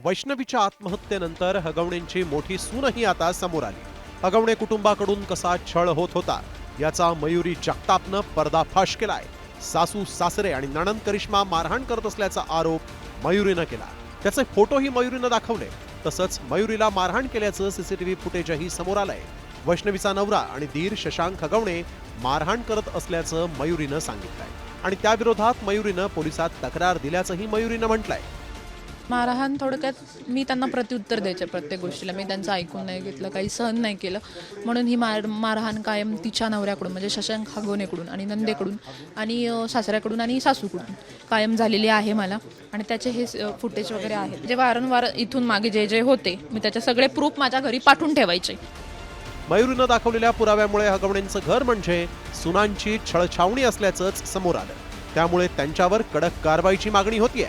वैष्णवीच्या आत्महत्येनंतर हगवणेंची मोठी सूनही आता समोर आली. हगवणे कुटुंबाकडून कसा छळ होत होता याचा मयुरी जगतापनं पर्दाफाश केलाय. सासू सासरे आणि नणंद करिश्मा मारहाण करत असल्याचा आरोप मयुरीनं केला. त्याचे फोटोही मयुरीनं दाखवले. तसंच मयुरीला मारहाण केल्याचं सीसीटीव्ही फुटेजही समोर आलंय. वैष्णवीचा नवरा आणि दीर शशांक हगवणे मारहाण करत असल्याचं मयुरीनं सांगितलंय आणि त्याविरोधात मयुरीनं पोलिसात तक्रार दिल्याचंही मयुरीनं म्हटलंय. मारहाण थोडक्यात मी त्यांना प्रत्युत्तर द्यायचे प्रत्येक गोष्टीला. मी त्यांचं ऐकून नाही घेतलं, काही सहन नाही केलं. म्हणून ही मारहाण कायम तिच्या नवऱ्याकडून म्हणजे शशांक हगवणेकडून आणि नंदेकडून आणि सासऱ्याकडून आणि सासूकडून कायम झालेली आहे मला. आणि त्याचे हे फुटेज वगैरे आहेत जे वारंवार इथून मागे जे जे होते मी त्याचे सगळे प्रूफ माझ्या घरी पाठवून ठेवायचे. मयुरीनं दाखवलेल्या पुराव्यामुळे हगवणेंचं घर म्हणजे सुनांची छळछावणी असल्याचंच समोर आलं. त्यामुळे त्यांच्यावर कडक कारवाईची मागणी होतीये.